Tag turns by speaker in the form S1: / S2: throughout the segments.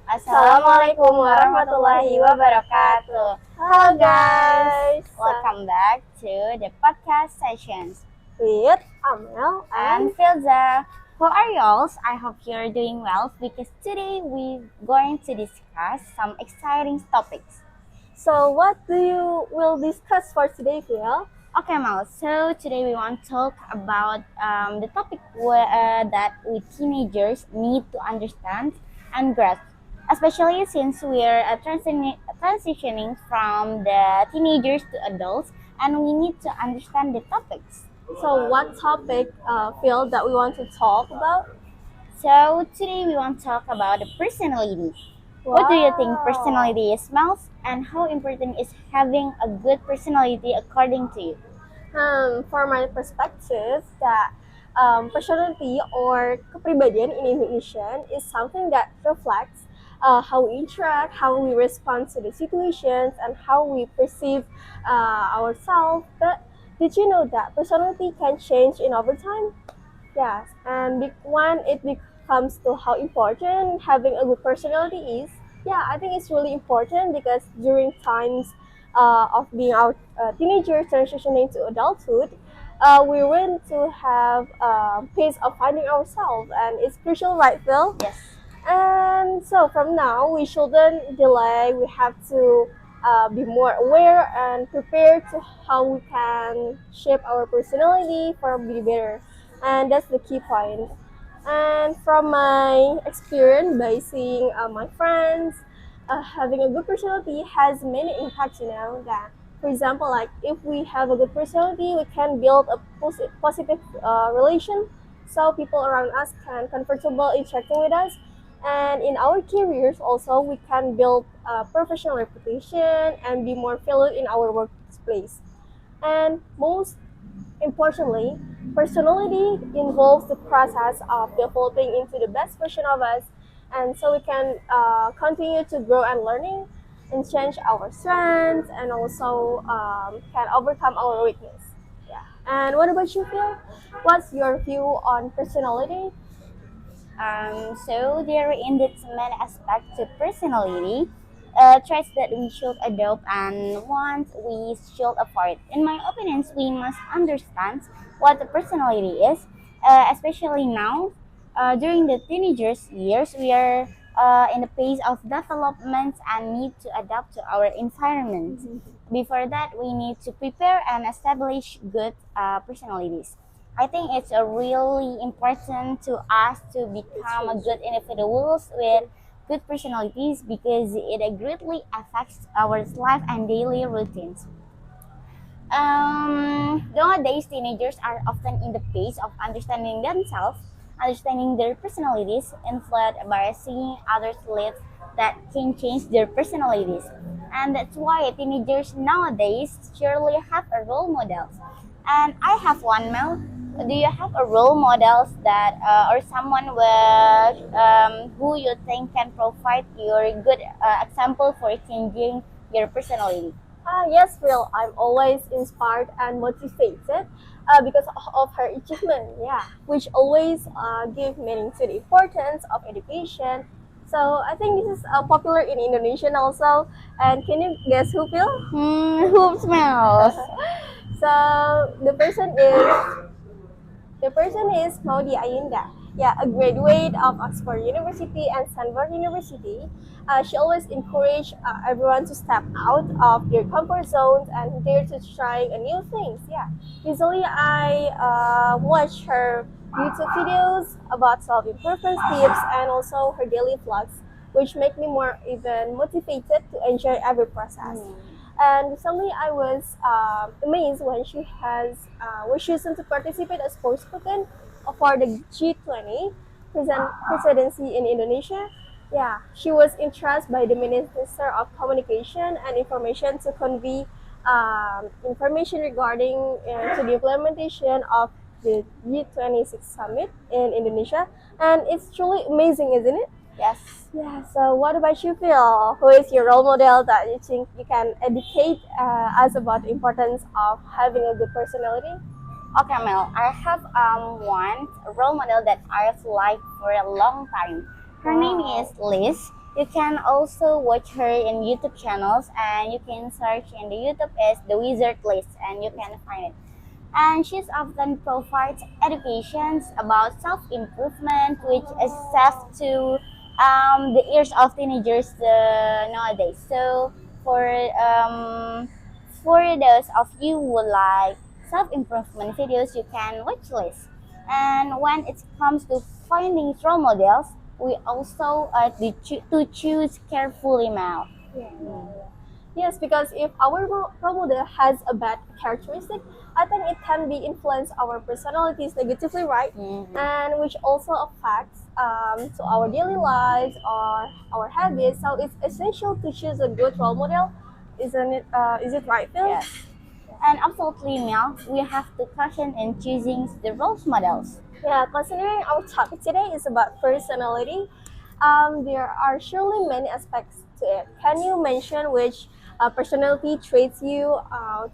S1: Assalamualaikum warahmatullahi wabarakatuh. Hello guys, welcome back to the podcast sessions
S2: with Amel
S1: and Fildza. How are y'all? I hope you're doing well because today we're going to discuss some exciting topics.
S2: So what will discuss for today, Phil?
S1: Okay, Mel. So today we want to talk about the topic that we teenagers need to understand and grasp, especially since we're transitioning from the teenagers to adults, and we need to understand the topics.
S2: So what topic, Phil, that we want to talk about?
S1: So today we want to talk about the personality. What do you think personality is, Mel? And how important is having a good personality according to you?
S2: For my perspective, that personality or kepribadian in Indonesian is something that reflects how we interact, how we respond to the situations, and how we perceive ourselves. But did you know that personality can change in over time? Yes, and when it comes to how important having a good personality is, yeah, I think it's really important because during times of being our teenagers transitioning to adulthood, we want to have pace of finding ourselves, and it's crucial, right, Phil?
S1: Yes.
S2: And so from now, we shouldn't delay. We have to be more aware and prepared to how we can shape our personality for be better, and that's the key point. And from my experience by seeing my friends, having a good personality has many impacts. That, for example, like if we have a good personality, we can build a positive relation, so people around us can comfortable interacting with us. And in our careers also, we can build a professional reputation and be more valued in our workplace. And most importantly, personality involves the process of developing into the best version of us, and so we can continue to grow and learning and change our strengths, and also can overcome our weakness. Yeah. And what about you, Phil? What's your view on personality?
S1: So there in the many aspects to personality, traits that we should adopt and ones we should avoid. In my opinions, we must understand what the personality is, especially now. During the teenagers years, we are in the phase of development and need to adapt to our environment. Before that, we need to prepare and establish good personalities. I think it's a really important to us to become a good individuals with good personalities because it greatly affects our life and daily routines. Nowadays, teenagers are often in the phase of understanding themselves, understanding their personalities, influenced by seeing others live that can change their personalities. And that's why teenagers nowadays surely have a role models. And I have one, Mel. Do you have a role models that or someone with who you think can provide your good example for changing your personality?
S2: Yes, Phil. I'm always inspired and motivated because of her achievement. Yeah, which always give meaning to the importance of education. So I think this is popular in Indonesian also. And can you guess who, Phil?
S1: Who smells?
S2: So the person is Maudi Ayunda. Yeah, a graduate of Oxford University and Stanford University. She always encouraged everyone to step out of their comfort zones and dare to try new things. Yeah, usually I watch her YouTube videos about self-improvement tips and also her daily vlogs, which make me more even motivated to enjoy every process. And recently, I was amazed when she was chosen to participate as spokesperson for the G20 presidency in Indonesia. Yeah, she was entrusted by the Minister of Communication and Information to convey information regarding to the implementation of the G26 summit in Indonesia, and it's truly amazing, isn't it?
S1: Yes.
S2: Yeah, so what about you, Phil? Who is your role model that you think you can educate us about the importance of having a good personality?
S1: Okay, Mel. I have one role model that I've liked for a long time. Her name is Liz. You can also watch her in YouTube channels, and you can search in the YouTube is the Wizard List, and you can find it. And she's often provides educations about self-improvement, which is set to the ears of teenagers nowadays. So for um, for those of you who like self-improvement videos, you can watch list. And when it comes to finding role models, we also to choose carefully, Mal.
S2: Yeah. Yes, because if our role model has a bad characteristic, I think it can be influence our personalities negatively, right?
S1: Mhm.
S2: And which also affects to our daily lives or our habits. So it's essential to choose a good role model, isn't it? Is it right, Phil?
S1: Yes. And absolutely, Mel, we have to caution in choosing the role models.
S2: Yeah, considering our topic today is about personality, there are surely many aspects to it. Can you mention which personality traits you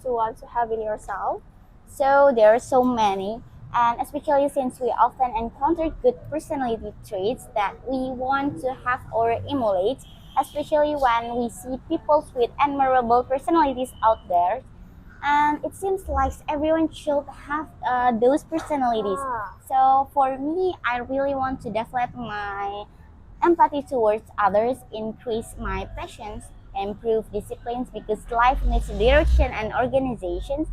S2: to want to have in yourself?
S1: So there are so many, and especially since we often encounter good personality traits that we want to have or emulate, especially when we see people with admirable personalities out there. And it seems like everyone should have those personalities.
S2: Ah,
S1: So for me, I really want to develop my empathy towards others, increase my patience, improve disciplines because life needs direction and organizations,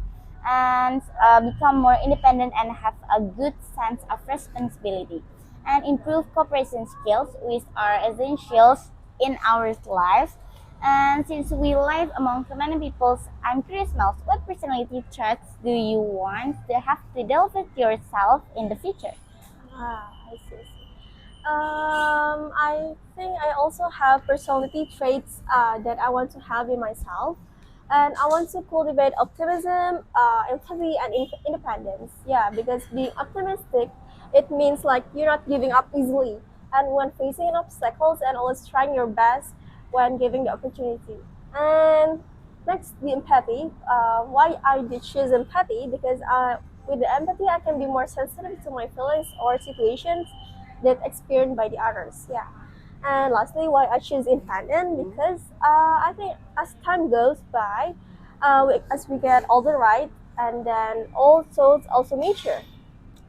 S1: and become more independent and have a good sense of responsibility, and improve cooperation skills, which are essentials in our life. And since we live among so many people, I'm curious, Mel, what personality traits do you want to have to develop yourself in the future?
S2: I see. I see. I think I also have personality traits that I want to have in myself, and I want to cultivate optimism, empathy, and independence. Yeah, because being optimistic, it means like you're not giving up easily, and when facing obstacles, and always trying your best when given the opportunity. And next, the empathy. Why I did choose empathy? Because with the empathy, I can be more sensitive to my feelings or situations that experienced by the others. Yeah. And lastly, why I choose independent because I think as time goes by, as we get older, right, and then also it's also mature.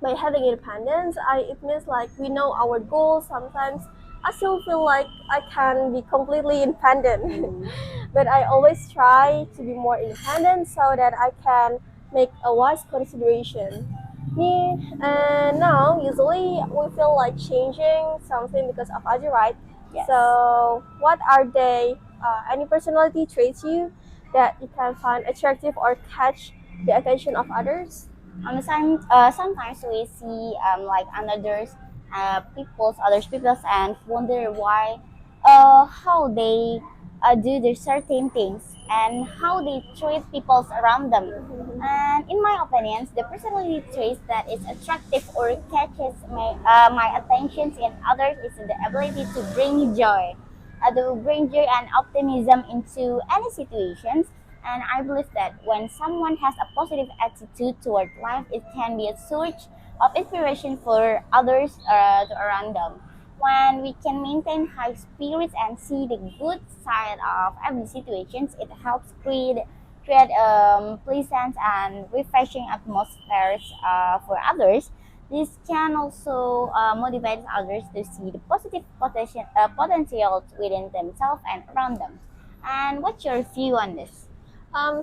S2: By having independence, it means like we know our goals. Sometimes I still feel like I can be completely independent, but I always try to be more independent so that I can make a wise consideration. Me and now usually we feel like changing something because of other, right?
S1: Yes.
S2: So what are they? Any personality traits you that you can find attractive or catch the attention of others?
S1: Sometimes we see like others people's, and wonder why, how they do their certain things and how they treat people around them. And in my opinions, the personality traits that is attractive or catches my attention in others is the ability to bring joy and optimism into any situations. And I believe that when someone has a positive attitude toward life, it can be a source of inspiration for others around them. When we can maintain high spirits and see the good side of every situation, it helps create pleasant and refreshing atmospheres for others. This can also motivate others to see the positive potentials within themselves and around them. And what's your view on this?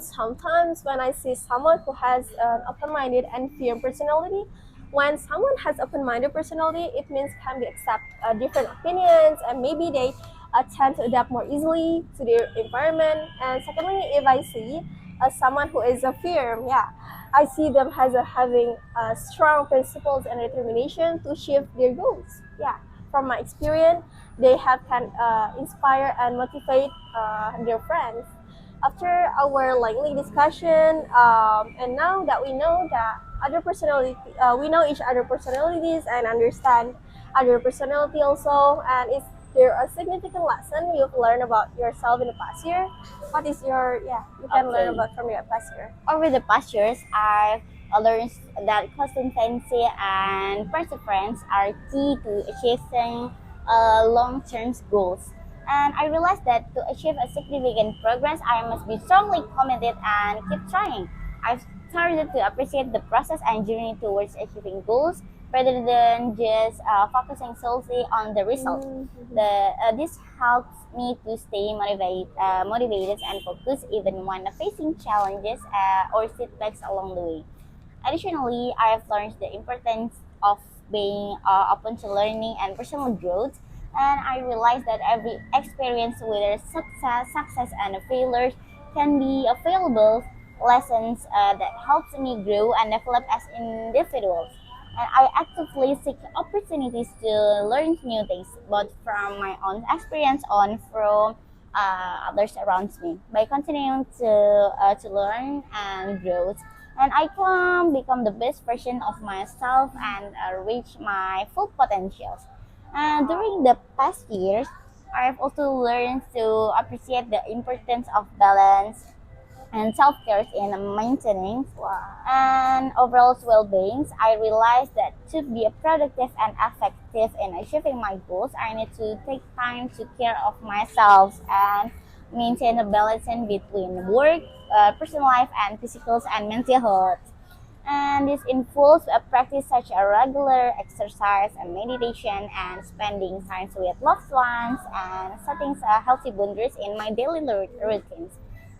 S2: Sometimes when I see someone who has an open-minded and firm personality, when someone has open-minded personality, it means can be accept different opinions and maybe they tend to adapt more easily to their environment. And secondly, if I see someone who is a firm, yeah, I see them as having strong principles and determination to achieve their goals. Yeah, from my experience, they have can inspire and motivate their friends after our lively discussion, and now that we know that other personality, we know each other personalities and understand other personality also, and is there a significant lesson you've learned about yourself in the past year? What is your you can learn
S1: Okay.
S2: about from your past year?
S1: Over the past years, I've learned that consistency and perseverance are key to achieving long-term goals. And I realized that to achieve a significant progress, I must be strongly committed and keep trying. I've started to appreciate the process and journey towards achieving goals rather than just focusing solely on the result. This helps me to stay motivated and focused even when facing challenges or setbacks along the way. Additionally, I have learned the importance of being open to learning and personal growth, and I realized that every experience, whether success and failures, can be available lessons that helps me grow and develop as individuals. And I actively seek opportunities to learn new things, both from my own experience and from others around me. By continuing to learn and grow, and I can become the best version of myself and reach my full potentials. And during the past years, I've also learned to appreciate the importance of balance and self-care in maintaining and overall well-being. I realized that to be productive and effective in achieving my goals, I need to take time to care of myself and maintain a balance in between work, personal life, and physical and mental health. And this involves a practice such as regular exercise and meditation and spending time with loved ones and setting healthy boundaries in my daily routines.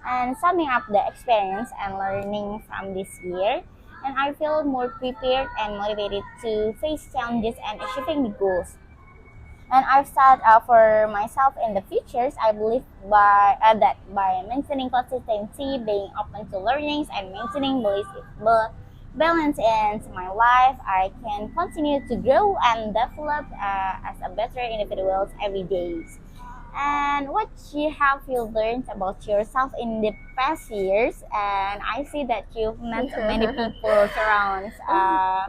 S1: And summing up the experience and learning from this year, and I feel more prepared and motivated to face challenges and achieving the goals. And I've set for myself in the futures. I believe that by maintaining consistency, being open to learnings, and maintaining balance in my life, I can continue to grow and develop as a better individual every day. And what you learned about yourself in the past years? And I see that you've met many people around out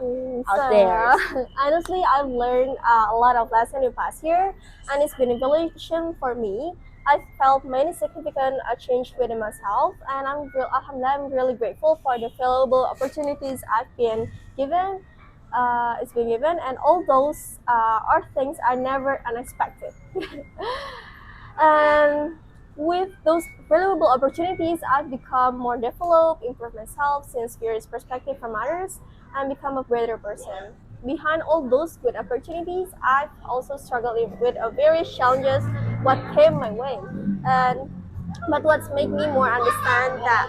S1: there.
S2: Honestly, I've learned a lot of lessons in the past year, and it's been a evaluation for me. I felt many significant change within myself, and I'm really grateful for the valuable opportunities I've been given. It's been given, and all those are things are never unexpected. And with those valuable opportunities, I've become more developed, improved myself, since various perspective from others, and become a better person. Behind all those good opportunities, I've also struggled with various challenges what came my way. And but what's made me more understand that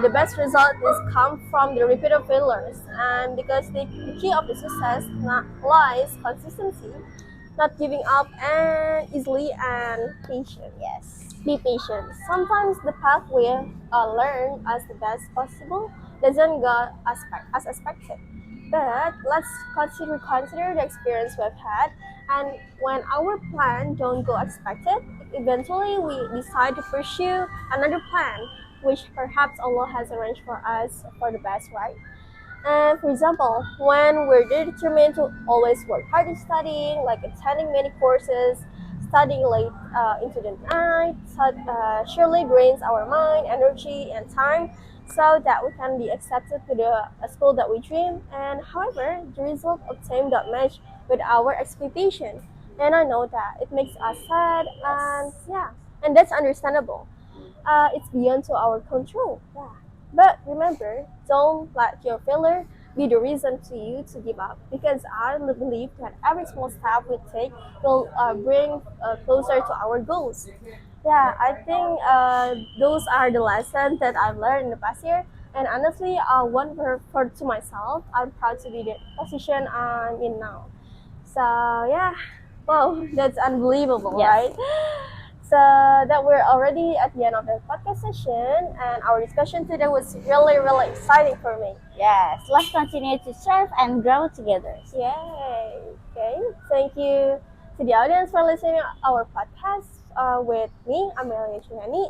S2: the best result is come from the repeated failures, and because the key of the success lies consistency, not giving up and easily, and patience.
S1: Yes.
S2: Be patient. Sometimes the path we learn as the best possible doesn't go as expected. But let's consider the experience we've had, and when our plan don't go expected, eventually we decide to pursue another plan, which perhaps Allah has arranged for us for the best, right? And for example, when we're determined to always work hard in studying, like attending many courses, studying late into the night, surely drains our mind, energy, and time so that we can be accepted to the school that we dream. And however, the result obtained don't match with our expectation. And I know that it makes us sad, and yeah, and that's understandable. It's beyond to our control. Yeah. But remember, don't let your failure be the reason to you to give up, because I believe that every small step we take will bring closer to our goals. Yeah, I think those are the lessons that I've learned in the past year. And honestly, one word for to myself, I'm proud to be the position I'm in now. So yeah, wow, that's unbelievable,
S1: Yes.
S2: right? So that we're already at the end of the podcast session, and our discussion today was really, really exciting for me.
S1: Yes. Let's continue to serve and grow together.
S2: Yay! Okay, thank you to the audience for listening to our podcast with me, Amel, and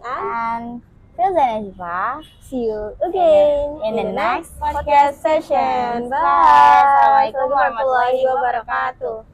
S1: And Fildza and Najwa,
S2: see you again
S1: in the next
S2: podcast session. Bye.
S1: Bye. Assalamualaikum
S2: Assalamualaikum warahmatullahi
S1: warahmatullahi wabarakatuh.
S2: wabarakatuh.